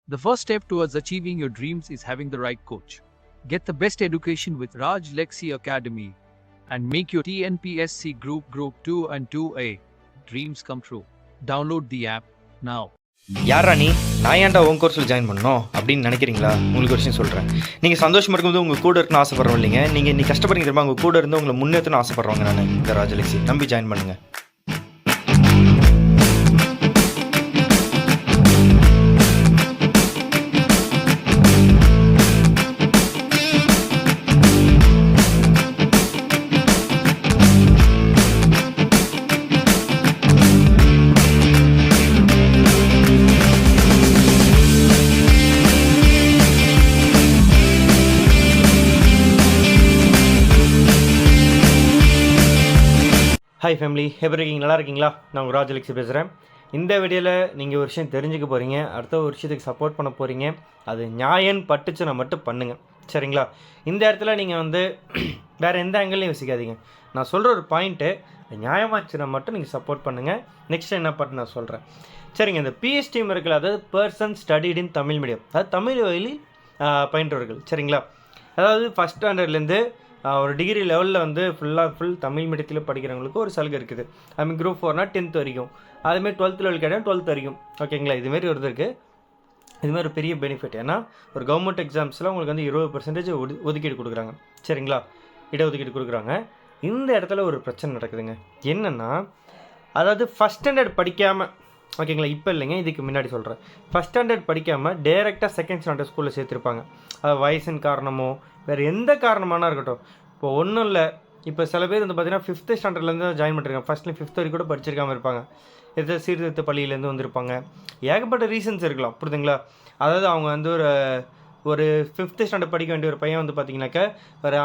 The first step towards achieving your dreams is having the right coach. Get the best education with RAJLAKSI Academy and make your TNPSC Group 2 and 2A dreams come true. Download the app now. யாரா நான் ஏன்டா உன் கோர்ஸில் join பண்ணணும் அப்படின்னு நினைக்கிறீங்களா? உங்களுக்கு ஒரு விஷயம் சொல்கிறேன். நீங்கள் சந்தோஷமாக இருக்கும்போது உங்கள் கூட இருக்குன்னு ஆசைப்படுறோம் இல்லைங்க. நீங்கள் இன்னைக்கு கஷ்டப்படுறீங்க தெரியுமா? உங்கள் கூட இருந்து உங்களை முன்னேற்றணும்னு ஆசைப்படுறவங்க நான் இந்த ராஜலக்ஷ்மி நம்பி ஜாயின் பண்ணுங்கள். ஹாய் ஃபேமிலி, எப்படி இருக்கீங்க? நல்லா இருக்கீங்களா? நான் உங்கள் ராஜலக்ஷ்மி பேசுகிறேன். இந்த வீடியோவில் நீங்கள் ஒரு விஷயம் தெரிஞ்சுக்க போகிறீங்க, அடுத்த ஒரு விஷயத்துக்கு சப்போர்ட் பண்ண போகிறீங்க. அது நியாயம் பட்டுச்சுன்னா மட்டும் பண்ணுங்கள், சரிங்களா? இந்த இடத்துல நீங்கள் வேறு எந்த ஆங்கிள்லையும் யோசிக்காதீங்க. நான் சொல்கிற ஒரு பாயிண்ட்டு நியாயமாச்சுன்னா மட்டும் நீங்கள் சப்போர்ட் பண்ணுங்கள். நெக்ஸ்ட் என்ன பாட்டு நான் சொல்கிறேன், சரிங்க? இந்த Pstm இருக்குல்ல, அதாவது person studied in Tamil medium, அதாவது தமிழ் வழியில் பயின்றவர்கள், சரிங்களா? அதாவது ஃபஸ்ட் ஸ்டாண்டர்ட்லேருந்து ஒரு டிகிரி லெவலில் ஃபுல் தமிழ் மீடியத்தில் படிக்கிறவங்களுக்கு ஒரு சலுகை இருக்குது. அதுமாதிரி குரூப் 4னா 10th வரைக்கும், அதுமாதிரி 12th லெவல் கேட்டால் 12th வரைக்கும், ஓகேங்களா? இதுமாரி ஒரு இருக்குது. இதுமாதிரி ஒரு பெரிய பெனிஃபிட். ஏன்னா ஒரு கவர்மெண்ட் எக்ஸாம்ஸில் உங்களுக்கு 20% ஒதுக்கீடு கொடுக்குறாங்க, சரிங்களா? இடஒதுக்கீடு கொடுக்குறாங்க. இந்த இடத்துல ஒரு பிரச்சனை நடக்குதுங்க. என்னென்னா, அதாவது ஃபஸ்ட் ஸ்டாண்டர்ட் படிக்காமல், ஓகேங்களா, இப்போ இல்லைங்க, இதுக்கு முன்னாடி சொல்கிறேன். ஃபஸ்ட் ஸ்டாண்டர்ட் படிக்காமல் டேரெக்டாக செகண்ட் ஸ்டாண்டர்ட் ஸ்கூலில் சேர்த்துருப்பாங்க. அது வயசின் காரணமோ வேறு எந்த காரணமானா இருக்கட்டும். இப்போ ஒன்றும் இல்லை, இப்போ சில பேர் பார்த்தீங்கன்னா 5th ஸ்டாண்டர்ட்லேருந்து ஜாயின் பண்ணிருக்காங்க. ஃபஸ்ட்லேயும் 5th வரைக்கும் கூட படிச்சிருக்காமல் இருப்பாங்க. எதாவது சீர்திருத்த பள்ளியிலேருந்து வந்திருப்பாங்க. ஏகப்பட்ட ரீசன்ஸ் இருக்கலாம், புரியுதுங்களா? அதாவது அவங்க ஒரு 5th ஸ்டாண்டர்ட் படிக்க வேண்டிய ஒரு பையன் பார்த்தீங்கன்னாக்கா,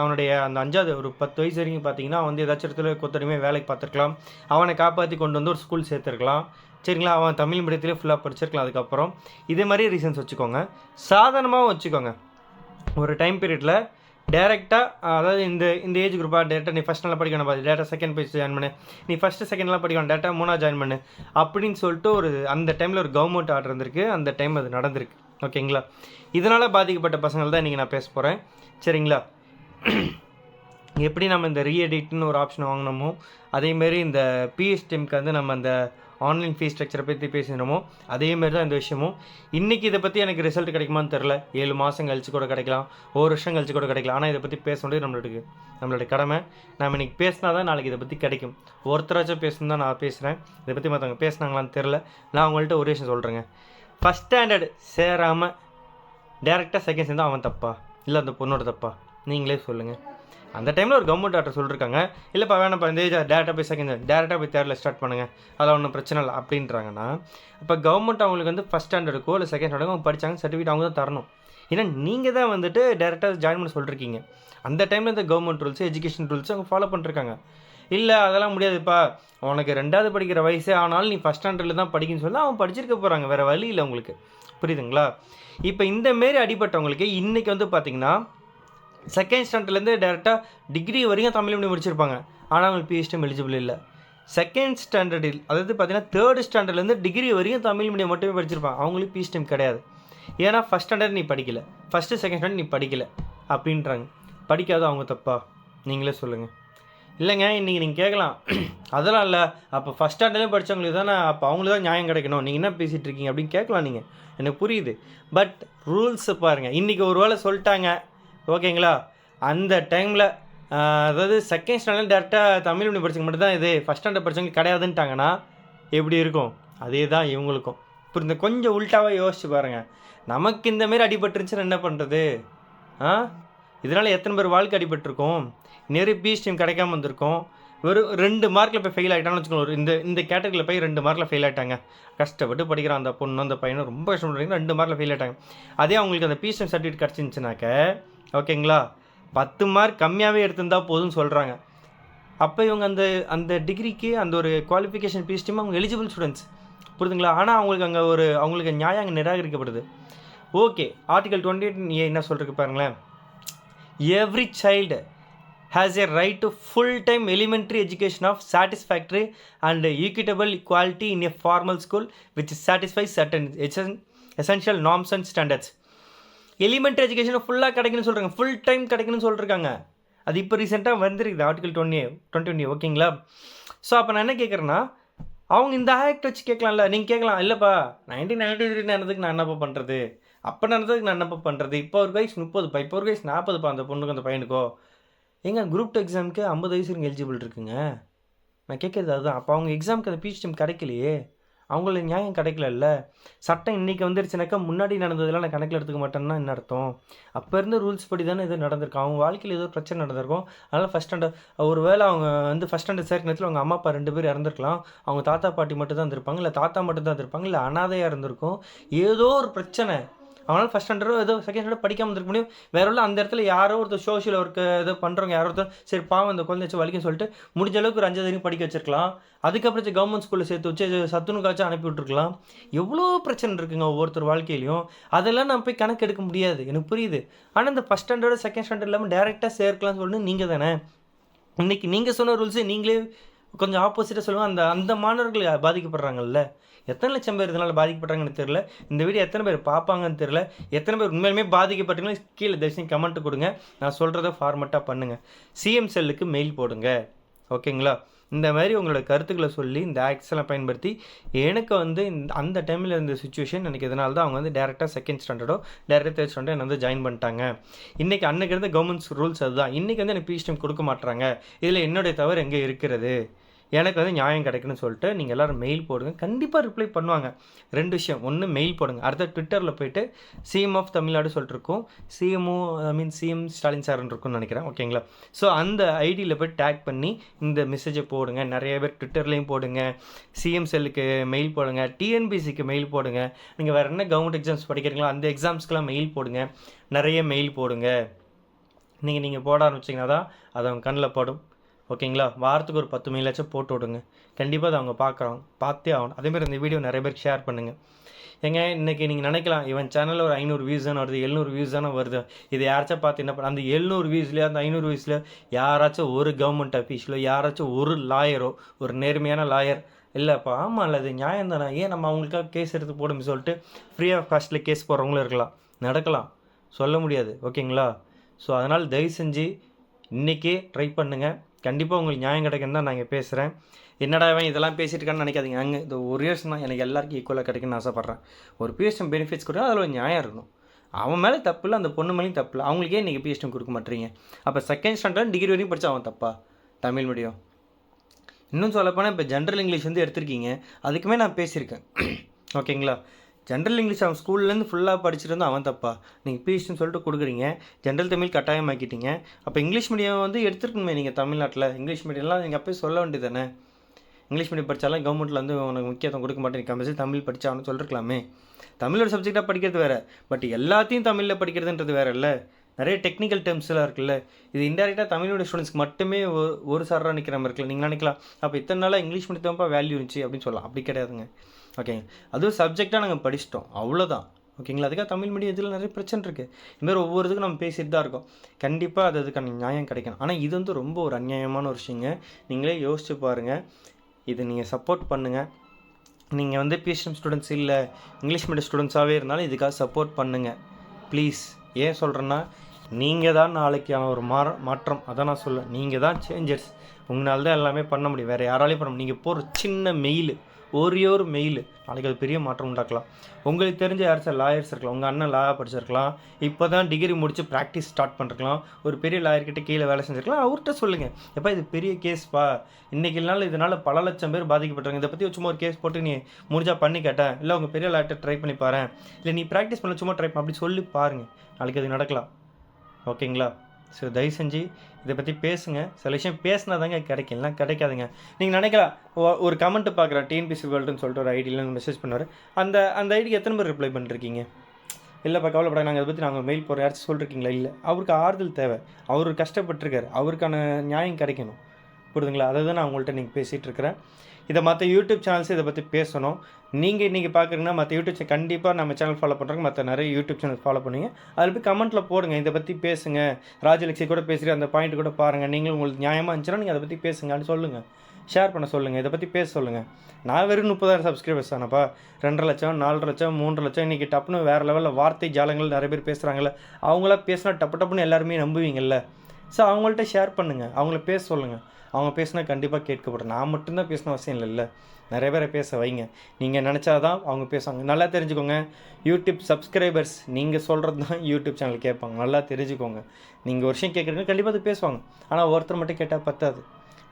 அவனுடைய அந்த 5வது ஒரு 10 வயசு வரைக்கும் பார்த்தீங்கன்னா ஏதாச்சும் இடத்துல கொத்தடிமே வேலைக்கு பார்த்துருக்கலாம். அவனை காப்பாற்றி கொண்டு ஒரு ஸ்கூல் சேர்த்துருக்கலாம், சரிங்களா? அவன் தமிழ் மீடியத்திலே ஃபுல்லாக படிச்சிருக்கலாம். அதுக்கப்புறம் இதே மாதிரி ரீசன்ஸ் வச்சுக்கோங்க, சாதாரணமாகவும் வச்சுக்கோங்க. ஒரு டைம் பீரியடில் டேரெக்டாக, அதாவது இந்த ஏஜ் குரூப்பாக டேரெக்டாக நீ ஃபஸ்ட் நல்லா படிக்கணும், பார்த்து டேரெக்டாக செகண்ட் பேஜ் ஜாயின் பண்ணு, நீ ஃபஸ்ட்டு செகண்ட்லாம் படிக்கணும், டேரெக்டாக 3ஆவது ஜாயின் பண்ணு அப்படின்னு சொல்லிட்டு அந்த டைமில் ஒரு கவர்மெண்ட் ஆர்டர் இருந்திருக்கு. அந்த டைம் அது நடந்திருக்கு, ஓகேங்களா? இதனால் பாதிக்கப்பட்ட பசங்கள் தான் இன்றைக்கி நான் பேச போகிறேன், சரிங்களா? எப்படி நம்ம இந்த ரீஎடிட்னு ஒரு ஆப்ஷன் வாங்கினோமோ, அதேமாரி இந்த Pstmக்கு நம்ம அந்த ஆன்லைன் ஃபீஸ் ஸ்ட்ரக்சரை பற்றி பேசினோமோ அதேமாரி தான் இந்த விஷயமும். இன்றைக்கி இதை பற்றி எனக்கு ரிசல்ட் கிடைக்குமான்னு தெரில. 7 மாதம் கழிச்சு கூட கிடைக்கலாம், 1 வருஷம் கழிச்சு கூட கிடைக்கலாம். ஆனால் இதை பற்றி பேச நம்மளுடைய கடமை. நம்ம இன்றைக்கி பேசினா தான் நாளைக்கு இதை பற்றி கிடைக்கும். ஒருத்தராச்சும் பேசணும் தான் நான் பேசுகிறேன். இதை பற்றி மற்றவங்க பேசினாங்களான்னு தெரில. நான் உங்கள்கிட்ட ஒரு விஷயம் சொல்கிறேங்க. ஃபஸ்ட் ஸ்டாண்டர்ட் சேராமல் டேரெக்டாக செகண்ட் சேர்ந்தால் அவன் தப்பா இல்லை அந்த பொண்ணோட தப்பா? நீங்களே சொல்லுங்கள். அந்த டைமில் ஒரு கவர்மெண்ட் ஆர்டர் சொல்லியிருக்காங்க, இல்லைப்பா வேணாப்பா, இந்த ஏஜ் டேரெக்டாக போய் செகண்ட் டேரெக்டாக போய் தேர்டில் ஸ்டார்ட் பண்ணுங்கள், அதெல்லாம் ஒன்றும் பிரச்சனை இல்லை அப்படின்றாங்கன்னா, இப்போ கவர்மெண்ட் அவங்களுக்கு ஃபஸ்ட் ஸ்டாண்டர்டுக்கோ இல்லை செகண்ட் ஸ்டாண்டர்டுக்கோ அவங்க படித்தாங்க, சர்டிஃபிகேட் அவங்க தான் தரணும். ஏன்னா நீங்கள் தான் டேரெக்டாக ஜாயின் பண்ண சொல்லியிருக்கீங்க. அந்த டைமில் இந்த கவர்மெண்ட் ரூல்ஸ், எஜுகேஷன் ரூல்ஸ் அவங்க ஃபாலோ பண்ணிருக்காங்க. இல்லை அதெல்லாம் முடியாதுப்பா, உனக்கு 2வது படிக்கிற வயசே ஆனாலும் நீ ஃபஸ்ட் ஸ்டாண்டர்டில் தான் படிக்கணும்னு சொல்லி அவங்க படிச்சிருக்க போகிறாங்க, வேறு வழி இல்லை உங்களுக்கு, புரியுதுங்களா? இப்போ இந்தமாரி அடிப்பட்டவங்களுக்கு இன்றைக்கி பார்த்தீங்கன்னா செகண்ட் ஸ்டாண்டர்ட்லேருந்து டேரெக்டாக டிகிரி வரைக்கும் தமிழ் மீடியம் முடிச்சிருப்பாங்க. ஆனால் அவங்களுக்கு Pstm எலிஜிபிள் இல்லை. செகண்ட் ஸ்டாண்டர்டில், அதாவது பார்த்தீங்கன்னா 3rd ஸ்டாண்டர்ட்லேருந்து டிகிரி வரைக்கும் தமிழ் மீடியம் மட்டுமே படிச்சிருப்பாங்க. அவங்களுக்கு Pstm கிடையாது. ஏன்னா ஃபஸ்ட் ஸ்டாண்டர்ட் நீ படிக்கலை, ஃபஸ்ட்டு செகண்ட் ஸ்டாண்டர்ட் நீ படிக்கலை அப்படின்றாங்க. படிக்காத அவங்க தப்பா? நீங்களே சொல்லுங்கள். இல்லைங்க, இன்றைக்கி நீங்கள் கேட்கலாம், அதெல்லாம் இல்லை, அப்போ ஃபஸ்ட் ஸ்டாண்டர்ட்லேயும் படித்தவங்களுக்கு தானே, அப்போ அவங்களுக்கு தான் நியாயம் கிடைக்கணும், நீங்கள் என்ன பேசிகிட்டு இருக்கீங்க அப்படின்னு கேட்கலாம். நீங்கள் எனக்கு புரியுது, பட் ரூல்ஸை பாருங்கள். இன்றைக்கி ஒரு வேளை சொல்லிட்டாங்க, ஓகேங்களா? அந்த டைமில் அதாவது செகண்ட் ஸ்டாண்டர்ட் டேரெக்டாக தமிழ் மீடியம் படிச்சவங்க மட்டும் தான் இது, ஃபஸ்ட் ஸ்டாண்டர்ட் படித்தவங்க கிடையாதுன்ட்டாங்கன்னா எப்படி இருக்கும்? அதே தான் இவங்களுக்கும். புரிஞ்சு கொஞ்சம் உல்ட்டாவாக யோசிச்சு பாருங்கள். நமக்கு இந்தமாரி அடிபட்டுருச்சுன்னு என்ன பண்ணுறது? இதனால் எத்தனை பேர் வாழ்க்கை அடிபட்டிருக்கோம்? நிறைய Pstm கிடைக்காம வந்திருக்கோம். வெறும் 2 மார்க்கில் போய் ஃபெயில் ஆகிட்டான்னு வச்சுக்கோங்க. இந்த கேட்டகரியில் போய் 2 மார்க்கில் ஃபெயில் ஆகிட்டாங்க. கஷ்டப்பட்டு படிக்கிறான் அந்த பொண்ணு அந்த பையனும், ரொம்ப கஷ்டப்படுறீங்க, 2 மார்க்கில் ஃபெயில் ஆகிட்டாங்க. அதே அவங்களுக்கு அந்த Pstm சர்டிஃபிகேட் கிடச்சிருந்துச்சுனாக்க, ஓகேங்களா, 10 மார்க் கம்மியாகவே எடுத்திருந்தால் போதும்னு சொல்கிறாங்க. அப்போ இவங்க அந்த டிகிரிக்கு அந்த ஒரு குவாலிஃபிகேஷன் Pstm அவங்க எலிஜிபிள் ஸ்டூடெண்ட்ஸ், புரியுதுங்களா? ஆனால் அவங்களுக்கு நியாயம் அங்கே நிராகரிக்கப்படுது. ஓகே, ஆர்டிகல் 28A என்ன சொல்கிறதுக்கு பாருங்களேன். Every child has a right to full-time elementary education of satisfactory and equitable quality in a formal school which satisfies certain essential norms and standards. Elementary education ஃபுல்லாக கிடைக்குன்னு சொல்கிறாங்க, ஃபுல் டைம் கிடைக்குன்னு சொல்லியிருக்காங்க. அது இப்போ ரீசெண்டாக வந்துருக்குது ஆர்டிகல் 20 ஓகேங்களா. ஸோ அப்போ நான் என்ன கேட்குறேன்னா, அவங்க இந்த ஆக்ட் வச்சு கேட்கலாம்ல. நீங்கள் கேட்கலாம், இல்லைப்பா 1993 நடந்ததுக்கு நான் என்னப்பா பண்ணுறது, அப்போ நடந்ததுக்கு நான் என்னப்பா பண்ணுறது, இப்போ ஒரு வயசு 30பா, இப்போ ஒரு வயசு 40பா அந்த பொண்ணுக்கு அந்த பையனுக்கோ. ஏங்க குரூப் 2 எக்ஸாமுக்கு 50 வயசு எலிஜிபிள் இருக்குங்க. நான் கேட்குறது அதுதான். அப்போ அவங்க எக்ஸாமுக்கு அந்த PSTM கிடைக்கலையே, அவங்களுக்கு நியாயம் கிடைக்கல. சட்டம் இன்றைக்கி வந்துருச்சுனாக்கா முன்னாடி நடந்ததெல்லாம் நான் கணக்கில் எடுத்துக்க மாட்டேன்னா என்ன அர்த்தம்? அப்போ இருந்த ரூல்ஸ் படி தானே எதுவும் நடந்திருக்கும். அவங்க வாழ்க்கையில் ஏதோ பிரச்சனை நடந்திருக்கும். அதனால் ஃபஸ்ட் ஸ்டாண்டர்ட் ஒரு வேளை அவங்க வந்து ஃபஸ்ட் ஸ்டாண்டர்ட் சேர்க்க நேரத்தில் அவங்க அம்மா அப்பா 2 பேர் இறந்துருக்கலாம். அவங்க தாத்தா பாட்டி மட்டும் தான் இருந்திருப்பாங்க, இல்லை தாத்தா மட்டும் தான் இருந்திருப்பாங்க, இல்லை அனாதையாக இருந்திருக்கும். ஏதோ ஒரு பிரச்சனை. அவனால் ஃபஸ்ட் ஸ்டாண்டர்டோ ஏதோ செகண்ட் ஸ்டாண்டர்ட் படிக்காமல் இருக்க முடியும். வேற உள்ள அந்த இடத்துல யாரோ ஒருத்தர் சோஷியல் ஒர்க்கு ஏதோ பண்ணுறவங்க யாரோ ஒருத்தர் சரி பாவம் அந்த குழந்தை வச்சு வலிக்குன்னு சொல்லிட்டு முடிஞ்ச அளவுக்கு ஒரு 5வது வரைக்கும் படிக்க வச்சிருக்கலாம். அதுக்கப்புறம் கவர்மெண்ட் ஸ்கூலில் சேர்த்து வச்சு சத்துணுக்காச்சும் அனுப்பி விட்டுருக்கலாம். எவ்வளோ பிரச்சனை இருக்குங்க ஒவ்வொருத்தர் வாழ்க்கையிலையும். அதெல்லாம் நான் போய் கணக்கு எடுக்க முடியாது, எனக்கு புரியுது. ஆனால் இந்த ஃபஸ்ட் ஸ்டாண்டர்டு செகண்ட் ஸ்டாண்டர்ட் இல்லாமல் டேரெக்டாக சேர்க்கலாம்னு சொல்லணும் நீங்கள் தானே. இன்றைக்கி நீங்கள் சொன்ன ரூல்ஸு நீங்களே கொஞ்சம் ஆப்போசிட்டாக சொல்லுவாங்க. அந்த மாணவர்கள் பாதிக்கப்படுறாங்கல்ல. எத்தனை லட்சம் பேர் இதனால் பாதிக்கப்படுறாங்கன்னு தெரில. இந்த வீடியோ எத்தனை பேர் பார்ப்பாங்கன்னு தெரில. எத்தனை பேர் உண்மையிலுமே பாதிக்கப்பட்டீங்களோ கீழே தயவுசெய்து கமெண்ட் கொடுங்க. நான் சொல்கிறத ஃபார்மெட்டாக பண்ணுங்கள். சிஎம் செல்லுக்கு மெயில் போடுங்க, ஓகேங்களா. இந்த மாதிரி உங்களோட கருத்துக்களை சொல்லி இந்த ஆக்ட்ஸ்லாம் பயன்படுத்தி எனக்கு வந்து அந்த டைமில் இருந்த சுச்சுவேஷன் எனக்கு இதனால தான் அவங்க வந்து டேரெக்டாக செகண்ட் ஸ்டாண்டர்டோ டேரெக்டாக தேர்ட் ஸ்டாண்டர்டோ என்ன வந்து ஜாயின் பண்ணிட்டாங்க. இன்றைக்கி அன்றைக்கி இருந்த கவர்மெண்ட்ஸ் ரூல்ஸ் அதுதான். இன்றைக்கி வந்து எனக்கு PSTM கொடுக்க மாட்டுறாங்க. இதில் என்னுடைய தவறு எங்கே இருக்கிறது, எனக்கு வந்து நியாயம் கிடைக்குன்னு சொல்லிட்டு நீங்கள் எல்லோரும் மெயில் போடுங்க. கண்டிப்பாக ரிப்ளை பண்ணுவாங்க. 2 விஷயம். ஒன்று மெயில் போடுங்க, அடுத்த ட்விட்டரில் போய்ட்டு சிஎம் ஆஃப் தமிழ்நாடு சொல்லிட்டு இருக்கும், சிஎம் ஸ்டாலின் சார்ன்னு இருக்கும்னு நினைக்கிறேன், ஓகேங்களா. ஸோ அந்த ஐடியில் போய் டேக் பண்ணி இந்த மெசேஜை போடுங்க. நிறைய பேர் ட்விட்டர்லேயும் போடுங்க, சிஎம் செல்லுக்கு மெயில் போடுங்க, TNPSCக்கு மெயில் போடுங்க. நீங்கள் வேறு என்ன கவர்மெண்ட் எக்ஸாம்ஸ் படிக்கிறீங்களோ அந்த எக்ஸாம்ஸ்க்கெலாம் மெயில் போடுங்க. நிறைய மெயில் போடுங்க. நீங்கள் போட ஆரம்பிச்சிங்கன்னா தான் அது அவங்க கண்ணில் படும், ஓகேங்களா. வாரத்துக்கு ஒரு 10 மெயிலாச்சும் போட்டு விடுங்க. கண்டிப்பாக அதை அவங்க பார்த்தே ஆகணும். அதேமாதிரி இந்த வீடியோ நிறைய பேருக்கு ஷேர் பண்ணுங்கள். ஏங்க இன்றைக்கி நீங்கள் நினைக்கலாம், இவன் சேனலில் ஒரு 500 வியூஸ் தானே வருது, 700 வியூஸ் தானே வருது, இது யாராச்சும் பார்த்து என்ன பண்ண, அந்த 700 வியூஸ்லேயே அந்த 500 வியூஸில் யாராச்சும் ஒரு கவர்மெண்ட் அஃபீஷியலோ யாராச்சும் ஒரு லாயரோ ஒரு நேர்மையான லாயர் இல்லைப்பா ஆமாம் இல்லை அது நியாயம் தானே, ஏன் நம்ம அவங்களுக்காக கேஸ் எடுத்து போடுன்னு சொல்லிட்டு ஃப்ரீ ஆஃப் காஸ்ட்டில் கேஸ் போடுறவங்களும் இருக்கலாம், நடக்கலாம், சொல்ல முடியாது, ஓகேங்களா. ஸோ அதனால் தயவு செஞ்சு இன்றைக்கே ட்ரை பண்ணுங்கள். கண்டிப்பாக உங்களுக்கு நியாயம் கிடைக்குன்னு தான் நான் இங்கே பேசுகிறேன். என்னடா இவன் இதெல்லாம் பேசியிருக்கான்னு நினைக்காதீங்க. அங்கே இந்த ஒரு இயர்ஸ் தான் எனக்கு எல்லாருக்கும் ஈக்குவலாக கிடைக்குன்னு ஆசைப்பட்றேன். ஒரு PSTM பெனிஃபிட்ஸ் கொடுத்தா அதில் ஒரு நியாயம் இருக்கணும். அவன் மேலே தப்பு இல்லை, அந்த பொண்ணு மேலேயும் தப்பு இல்லை. அவங்களுக்கே இன்றைக்கி PSTM கொடுக்க மாட்டீங்க. அப்போ செகண்ட் ஸ்டாண்டர்ட் டிகிரி வரைக்கும் படித்தா அவன் தப்பா? தமிழ் மீடியம் இன்னும் சொல்லப்போனால் இப்போ ஜென்ரல் இங்கிலீஷ் வந்து எடுத்திருக்கீங்க, அதுக்குமே நான் பேசியிருக்கேன், ஓகேங்களா. ஜென்ரல் இங்கிலீஷ் அவன் ஸ்கூல்லேருந்து ஃபுல்லாக படிச்சுட்டு இருந்தால் அவன் தப்பா? நீங்கள் PSTM சொல்லிட்டு கொடுக்குறீங்க, ஜென்ரல் தமிழ் கட்டாயமாக்கிட்டீங்க. அப்போ இங்கிலீஷ் மீடியம் வந்து எடுத்துருக்கணுமே நீங்கள் தமிழ்நாட்டில். இங்கிலீஷ் மீடியம்லாம் நீங்கள் அப்போயே சொல்ல வேண்டியது தானே. இங்கிலீஷ் மீடியம் படித்தாலும் கவர்மெண்ட்டில் வந்து உனக்கு முக்கியத்துவம் கொடுக்க மாட்டேன், கம்பல்சரி தமிழ் படித்தான்னு சொல்லிருக்கலாமே. தமிழோட சப்ஜெக்டாக படிக்கிறது வேறு, பட் எல்லாத்தையும் தமிழில் படிக்கிறதுன்றது வேறு இல்லை. நிறைய டெக்னிக்கல் டேர்ம்ஸ்லாம் இருக்குல்ல. இது இன்டெரக்டாக தமிழோட ஸ்டூடெண்ட்ஸ்க்கு மட்டுமே ஒரு சாராக நிற்கிற மாதிரி இருக்குல்ல. நீங்கள் நினைக்கலாம் அப்போ இத்தனை நாளாக இங்கிலீஷ் மீடியத்தப்பா வேல்யூ இருந்துச்சு அப்படின்னு சொல்லலாம். அப்படி கிடையாதுங்க, ஓகேங்க. அதுவும் சப்ஜெக்டாக நாங்கள் படிச்சிட்டோம், அவ்வளோதான், ஓகேங்களா. அதுக்காக தமிழ் மீடியம் இதில் நிறைய பிரச்சனை இருக்குது. இதுமாதிரி ஒவ்வொரு இதுக்கும் நம்ம பேசிட்டு தான் இருக்கோம். கண்டிப்பாக அதுக்கான நியாயம் கிடைக்கணும். ஆனால் இது வந்து ரொம்ப ஒரு அநியாயமான ஒரு விஷயங்க. நீங்களே யோசிச்சு பாருங்கள். இது நீங்கள் சப்போர்ட் பண்ணுங்கள். நீங்கள் வந்து PSTM ஸ்டூடெண்ட்ஸ் இல்லை இங்கிலீஷ் மீடியம் ஸ்டூடெண்ட்ஸாகவே இருந்தாலும் இதுக்காக சப்போர்ட் பண்ணுங்கள் ப்ளீஸ். ஏன் சொல்கிறேன்னா, நீங்கள் தான் நாளைக்கான ஒரு மாற்றம். அதான் நான் சொல்லுவேன், நீங்கள் தான் சேஞ்சர்ஸ். உங்களால் தான் எல்லாமே பண்ண முடியும், வேறு யாராலையும் பண்ண முடியும். நீங்கள் போகிற சின்ன மெயில், ஒரே ஒரு மெயில் நாளைக்கு அது பெரிய மாற்றம் உண்டாக்கலாம். உங்களுக்கு தெரிஞ்ச யாராச்சும் லாயர்ஸ் இருக்கலாம், உங்கள் அண்ணன் லாயாக படிச்சிருக்கலாம், இப்போ தான் டிகிரி முடித்து ப்ராக்டிஸ் ஸ்டார்ட் பண்ணிருக்கலாம், ஒரு பெரிய லாயர்கிட்ட கீழே வேலை செஞ்சுருக்கலாம். அவர்கிட்ட சொல்லுங்கள், எப்போ இது பெரிய கேஸ்ப்பா, இன்றைக்கி இல்லைனாலும் இதனால் பல லட்சம் பேர் பாதிக்கப்பட்டாங்க, இதை பற்றி சும்மா ஒரு கேஸ் போட்டு நீ முடிஞ்சா பண்ணி கேட்டேன், இல்லை உங்கள் பெரிய லாயர்கிட்ட ட்ரை பண்ணி பாரு, இல்லை நீ ப்ராக்டிஸ் பண்ண சும்மா ட்ரை பண்ண அப்படி சொல்லி பாருங்கள், நாளைக்கு அது நடக்கலாம், ஓகேங்களா. ஸோ தயவு செஞ்சு இதை பற்றி பேசுங்க. சில விஷயம் பேசினா தாங்க கிடைக்கும், இல்லைனா கிடைக்காதுங்க. நீங்கள் நினைக்கலாம், ஒரு கமெண்ட்டு பார்க்குறேன் TNPSC வேர்ல்டுன்னு சொல்லிட்டு ஒரு ஐடியில் மெசேஜ் பண்ணுவார், அந்த ஐடிக்கு எத்தனை பேர் ரிப்ளை பண்ணிருக்கீங்க? இல்லைப்பா கவலைப்படாது, நாங்கள் அதை பற்றி நாங்கள் மெயில் போகிறோம், யாராச்சும் சொல்லிருக்கீங்களா? இல்லை, அவருக்கு ஆறுதல் தேவை, அவர் கஷ்டப்பட்டுருக்காரு, அவருக்கான நியாயம் கிடைக்கணும், புரியுதுங்களா. அதை தான் நான் உங்கள்கிட்ட நீங்கள் பேசிகிட்டு இருக்கிறேன். இதை மற்ற யூடியூப் சேனல்ஸ் இதை பற்றி பேசணும். நீங்கள் இன்றைக்கி பார்க்குறீங்கன்னா மற்ற யூடியூப் சேனல் கண்டிப்பாக நம்ம சேனல் ஃபாலோ பண்ணுறாங்க, மற்ற நிறைய யூடியூப் சேனல் ஃபாலோ பண்ணுவீங்க. அதில் போய் கமெண்ட்டில் போடுங்க, இதை பற்றி பேசுங்க, ராஜலக்ஷ்மி கூட பேசுகிற அந்த பாயிண்ட் கூட பாருங்கள், நீங்களும் உங்களுக்கு நியாயமாக இருந்துச்சுன்னா நீங்கள் அதை பற்றி பேசுங்கன்னு சொல்லுங்கள். ஷேர் பண்ண சொல்லுங்கள், இதை பற்றி பேச சொல்லுங்கள். நான் வெறும் 30,000 சப்ஸ்கிரைபர்ஸ் தானப்பா. 2.5 லட்சம் 4 லட்சம் 3 லட்சம் இன்றைக்கி டப்புன்னு வேறு லெவலில் வார்த்தை ஜாலங்கள் நிறைய பேர் பேசுகிறாங்கல்ல, அவங்களாம் பேசினா டப்புன்னு எல்லாருமே நம்புவீங்கள்ல. ஸோ அவங்கள்ட்ட ஷேர் பண்ணுங்கள், அவங்கள பேச சொல்லுங்கள். அவங்க பேசினா கண்டிப்பாக கேட்கப்படும். நான் மட்டும்தான் பேசணும் அவசியம் இல்லைல்ல, நிறைய பேரை பேச வைங்க. நீங்கள் நினச்சாதான் அவங்க பேசுவாங்க. நல்லா தெரிஞ்சுக்கோங்க, யூடியூப் சப்ஸ்கிரைபர்ஸ் நீங்கள் சொல்கிறது தான் யூடியூப் சேனல் கேட்பாங்க. நல்லா தெரிஞ்சுக்கோங்க. நீங்கள் ஒரு விஷயம் கேட்குறீங்க, கண்டிப்பாக அது பேசுவாங்க. ஆனால் ஒருத்தர் மட்டும் கேட்டால் பத்தாது.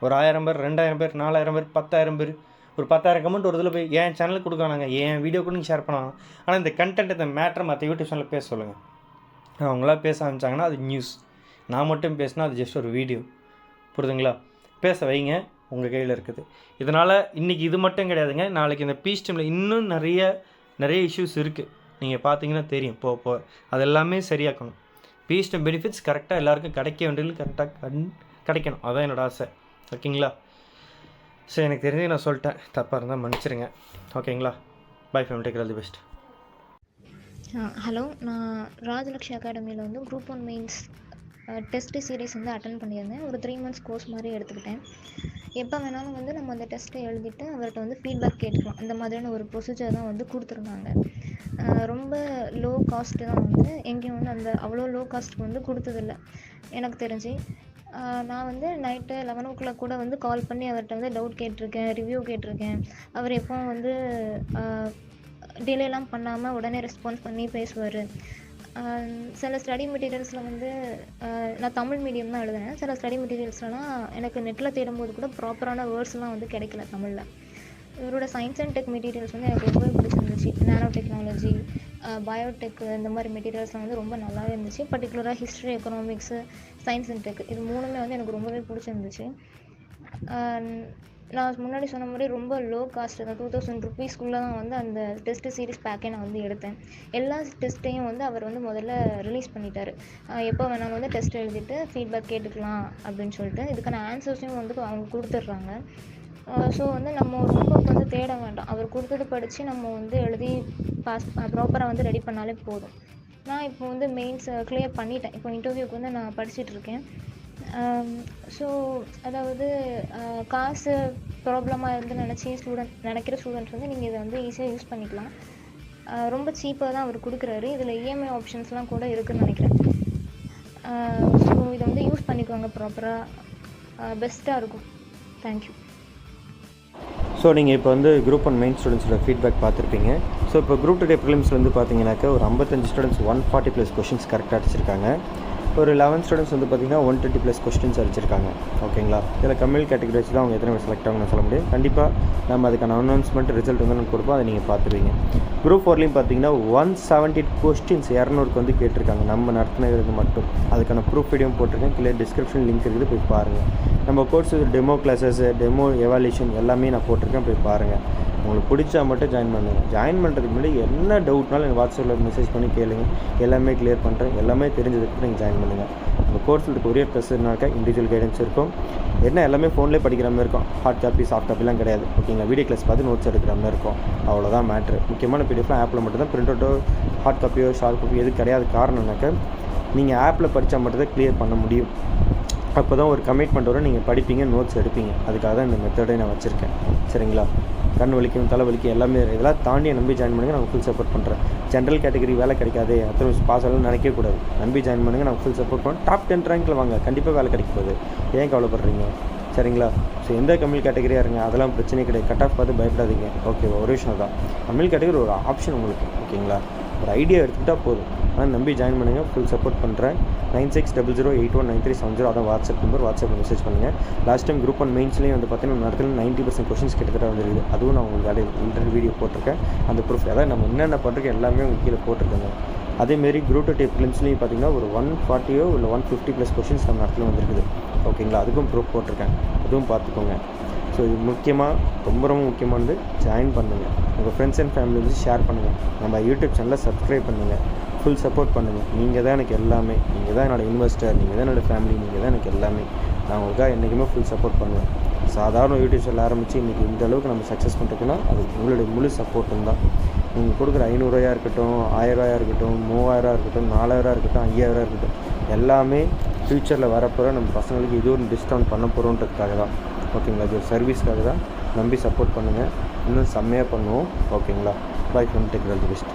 ஒரு 1000 பேர் 2000 பேர் 4000 பேர் 10,000 பேர் ஒரு 10,000 கமெண்ட் ஒரு இதில் போய் என் சேனலுக்கு கொடுக்கானாங்க, என் வீடியோ கூட நீங்கள் ஷேர் பண்ணலாம். ஆனால் இந்த கண்டென்ட், இந்த மேட்ரை மற்ற யூடியூப் சேனலில் பேச சொல்லுங்கள். அவங்களா பேச ஆரம்பித்தாங்கன்னா அது நியூஸ். நான் மட்டும் பேசினா அது ஜஸ்ட் ஒரு வீடியோ. புரியுதுங்களா? பேச வைங்க, உங்கள் கையில் இருக்குது. இதனால் இன்றைக்கி இது மட்டும் கிடையாதுங்க, நாளைக்கு இந்த Pstmல இன்னும் நிறைய இஷ்யூஸ் இருக்குது. நீங்கள் பார்த்தீங்கன்னா தெரியும். போ அது எல்லாமே சரியாக்கணும். Pstm பெனிஃபிட்ஸ் கரெக்டாக எல்லாருக்கும் கிடைக்க வேண்டியது கரெக்டாக கிடைக்கணும். அதான் என்னோடய ஆசை. ஓகேங்களா? ஸோ எனக்கு தெரிஞ்சு நான் சொல்லிட்டேன், தப்பாக இருந்தால் மன்னிச்சிருங்க. ஓகேங்களா? Bye fam, take all the best. Hello, நான் ராஜலக்ஷி அகாடமியில் வந்து குரூப் 1 மெயின்ஸ் டெஸ்ட் சீரீஸ் வந்து அட்டன் பண்ணியிருந்தேன். ஒரு 3 months கோர்ஸ் மாதிரி எடுத்துக்கிட்டேன். எப்போ வேணாலும் வந்து நம்ம அந்த டெஸ்ட்டை எழுதிட்டு அவர்கிட்ட வந்து ஃபீட்பேக் கேட்டுக்கலாம். இந்த மாதிரியான ஒரு ப்ரொசீஜர் தான் வந்து கொடுத்துருந்தாங்க. ரொம்ப லோ காஸ்ட்டு தான் வந்து எங்கேயும் வந்து அந்த அவ்வளோ லோ காஸ்ட்டுக்கு வந்து கொடுத்ததில்ல எனக்கு தெரிஞ்சு. நான் வந்து நைட்டு 11 o'clock கூட வந்து கால் பண்ணி அவர்கிட்ட வந்து டவுட் கேட்டிருக்கேன், ரிவ்யூ கேட்டிருக்கேன். அவர் எப்போவும் வந்து டிலேலாம் பண்ணாமல் உடனே ரெஸ்பான்ஸ் பண்ணி பேசுவார். சில ஸ்டடி மெட்டீரியல்ஸில் வந்து நான் தமிழ் மீடியம் தான் எழுதினேன். சில ஸ்டடி மெட்டீரியல்ஸ்லாம் எனக்கு நெட்டில் தேடும்போது கூட ப்ராப்பரான வேர்ட்ஸ்லாம் வந்து கிடைக்கல தமிழில். இவரோட சயின்ஸ் அண்ட் டெக் மெட்டீரியல்ஸ் வந்து எனக்கு ரொம்பவே பிடிச்சிருந்துச்சு. நானோ டெக்னாலஜி, பயோடெக், இந்த மாதிரி மெட்டீரியல்ஸ்லாம் வந்து ரொம்ப நல்லாவே இருந்துச்சு. பர்டிகுலராக history, economics, science and tech, இது 3மே வந்து எனக்கு ரொம்பவே பிடிச்சிருந்துச்சு. நான் முன்னாடி சொன்ன மாதிரி ரொம்ப லோ காஸ்ட்டு தான், 2000 rupeesக்குள்ளே தான் வந்து அந்த டெஸ்ட் சீரிஸ் பேக்கே நான் வந்து எடுத்தேன். எல்லா டெஸ்ட்டையும் வந்து அவர் வந்து முதல்ல ரிலீஸ் பண்ணிட்டார். எப்போ வேணாலும் வந்து டெஸ்ட் எழுதிட்டு ஃபீட்பேக் கேட்டுக்கலாம் அப்படின்னு சொல்லிட்டு இதுக்கான ஆன்சர்ஸையும் வந்து அவங்க கொடுத்துட்றாங்க. ஸோ வந்து நம்ம ரொம்ப வந்து தேட வேண்டாம். அவர் கொடுத்தது படித்து நம்ம வந்து எழுதி பாஸ் ப்ராப்பராக வந்து ரெடி பண்ணாலே போதும். நான் இப்போ வந்து மெயின்ஸ் கிளியர் பண்ணிட்டேன். இப்போ இன்டர்வியூக்கு வந்து நான் படிச்சுட்ருக்கேன். ஸோ அதாவது காசு ப்ராப்ளமாக இருந்து நினைக்கிற ஸ்டூடெண்ட்ஸ் வந்து நீங்கள் இதை வந்து ஈஸியாக யூஸ் பண்ணிக்கலாம். ரொம்ப சீப்பாக தான் அவர் கொடுக்குறாரு. இதில் இஎம்ஐ ஆப்ஷன்ஸ்லாம் கூட இருக்குதுன்னு நினைக்கிறேன். ஸோ இதை வந்து யூஸ் பண்ணிக்கோங்க, ப்ராப்பராக பெஸ்ட்டாக இருக்கும். தேங்க்யூ. ஸோ நீங்கள் இப்போ வந்து குரூப் 1 மெயின் ஸ்டூடெண்ட்ஸோட ஃபீட்பேக் பார்த்துருப்பீங்க. ஸோ இப்போ குரூப் 2 ப்ரிலிம்ஸ் வந்து பார்த்தீங்கன்னாக்கா ஒரு 55 ஸ்டூடெண்ட்ஸ் 140+ கொஷின்ஸ் கரெக்டாக அடிச்சிருக்காங்க. ஒரு 11 ஸ்டூடெண்ட்ஸ் வந்து பார்த்திங்கன்னா 120+ கொஸ்டின்ஸ் அடிச்சிருக்காங்க. ஓகேங்களா? இதில் கம்யூனல் கேட்டகரி வச்சு தான் அவங்க எத்தனை பேர் செலக்ட் ஆகணும்னு சொல்ல முடியும். கண்டிப்பாக நம்ம அதுக்கான அனௌன்ஸ்மெண்ட் ரிசல்ட் வந்து நம்ம கொடுப்போம், அதை நீங்கள் பார்த்துருவீங்க. குரூப் 4லையும் பார்த்தீங்கன்னா 170 கொஸ்டின்ஸ் 200க்கு வந்து கேட்டிருக்காங்க, நம்ம நடத்தினது மட்டும். அதுக்கான ப்ரூஃப் வீடியோ போட்டிருக்கேன், கீழே டிஸ்கிரிப்ஷன் லிங்க் இருக்குது, போய் பாருங்கள். நம்ம course demo classes, demo evaluation எல்லாமே நான் போட்டிருக்கேன், போய் பாருங்கள். உங்களுக்கு பிடிச்சா மட்டும் ஜாயின் பண்ணுங்கள். ஜாயின் பண்ணுறதுக்கு முன்னாடி என்ன டவுட்னாலும் எனக்கு வாட்ஸ்அப்பில் மெசேஜ் பண்ணி கேளுங்க, எல்லாமே கிளியர் பண்ணுறேன். எல்லாமே தெரிஞ்சதுக்கு நீங்கள் ஜாயின் பண்ணுங்கள். உங்கள் கோர்ஸில் கொரியர் ப்ளஸ்னாக்கா இண்டிவிஜுவல் கைடன்ஸ் இருக்கும். என்ன எல்லாமே ஃபோன்லேயே படிக்கிற மாதிரி இருக்கும். ஹார்ட் காப்பி சாஃப்ட் காப்பிலாம் கிடையாது. ஓகேங்களா? வீடியோ கிளாஸ் பார்த்து நோட்ஸ் எடுக்கிற மாதிரி இருக்கும். அவ்வளோதான் மேட்ரு. முக்கியமான பிடிஎஃப்லாம் ஆப்பில் மட்டும் தான். பிரிண்ட் அவுட்டோ ஹார்ட் காப்பியோ ஷார்ட் காப்பியோ எது கிடையாது. காரணம்னாக்கா நீங்கள் ஆப்பில் படித்தா மட்டும் தான் கிளியர் பண்ண முடியும். அப்போ தான் ஒரு கமிட்மெண்ட் வரும், நீங்கள் படிப்பீங்க, நோட்ஸ் எடுப்பீங்க. அதுக்காக தான் இந்த மெத்தடை நான் வச்சுருக்கேன். சரிங்களா? கண் வலிக்கும், தலை வலிக்கும், எல்லாமே இதெல்லாம் தாண்டி நம்பி ஜாயின் பண்ணுங்கள். நான் ஃபுல் சப்போர்ட் பண்ணுறேன். ஜென்ரல் கேட்டகரி வேலை கிடைக்காது, அத்தனை பாஸ் ஆகலாம் நினைக்கக்கூடாது. நம்பி ஜாயின் பண்ணுங்கள், நான் ஃபுல் சப்போர்ட் பண்ணுறேன். டாப் 10 ரேங்கில் வாங்க, கண்டிப்பாக வேலை கிடைக்க போகுது. ஏன் கவலைப்படுறீங்க? சரிங்களா? ஸோ எந்த கம்யூனல் கேட்டகரியாக இருங்க, அதெல்லாம் பிரச்சனை கிடையாது. கட் ஆஃப் பார்த்து பயப்படாதீங்க. ஓகே, ஒரு விஷயம் தான், கம்யூனல் கேட்டகரி ஒரு ஆப்ஷன் உங்களுக்கு. ஓகேங்களா? ஒரு ஐடியா எடுத்துக்கிட்டால் போதும். ஆனால் நம்பி ஜாயின் பண்ணுங்கள், ஃபுல் சப்போர்ட் பண்ணுறேன். 9600819370 அதான் வாட்ஸ்அப் நம்பர். வாட்ஸ்அப்பில் மெசேஜ் பண்ணுங்கள். லாஸ்ட் டைம் குரூப் 1 மெயின்ஸ்லேயும் வந்து பார்த்தீங்கன்னா நடத்துல 90% கொஷின்ஸ் கிட்டத்தட்ட வந்துருக்குது. அதுவும் நான் உங்களுக்கு இன்டர்வியூ வீடியோ போட்டிருக்கேன். அந்த ப்ரூஃப் அதாவது நம்ம என்னென்ன பண்ணுறோம் எல்லாமே உங்களுக்கு கீழே போட்டிருக்கேங்க. அதேமாரி குரூப் 2 ப்ரிலிம்ஸ்லேயும் பார்த்தீங்கன்னா ஒரு 140 இல்லை 150+ கொஷின்ஸ் நம்ம இடத்துல வந்துருக்குது. ஓகேங்களா? அதுக்கும் ப்ரூஃப் போட்டிருக்கேன், அதுவும் பார்த்துக்கோங்க. ஸோ இது முக்கியமாக ரொம்ப முக்கியமானது, ஜாயின் பண்ணுங்கள். உங்கள் ஃப்ரெண்ட்ஸ் அண்ட் ஃபேமிலி வந்து ஷேர் பண்ணுங்கள். நம்ம யூடியூப் சேனலை சப்ஸ்கிரைப் பண்ணுங்கள். ஃபுல் சப்போர்ட் பண்ணுங்கள். நீங்கள் தான் எனக்கு எல்லாமே. நீங்கள் தான் என்னோடய இன்வெஸ்டர், நீங்கள் தான் என்னோடய ஃபேமிலி, நீங்கள் தான் எனக்கு எல்லாமே. நான் உங்களுக்காக என்றைக்குமே ஃபுல் சப்போர்ட் பண்ணுவேன். சாதாரண யூடியூப் சேனல் ஆரம்பித்து இன்றைக்கி இந்த அளவுக்கு நம்ம சக்ஸஸ் பண்ணுறதுக்குன்னா அது உங்களுடைய முழு சப்போர்ட்டும் தான். நீங்கள் கொடுக்குற 500 ரூபாயாக இருக்கட்டும், 1000 ரூபாயாக இருக்கட்டும், 3000 இருக்கட்டும், 4000 இருக்கட்டும், 5000 இருக்கட்டும், எல்லாமே ஃப்யூச்சரில் வரப்போகிற நம்ம பசங்களுக்கு இது ஒரு டிஸ்கவுண்ட் பண்ண போகிறோன்றதுக்காக தான். ஓகேங்களா. இது ஒரு சர்வீஸ்க்காக தான், நம்பி சப்போர்ட் பண்ணுங்கள். இன்னும் செம்மையாக பண்ணுவோம். ஓகேங்களா. By from tech. All the best.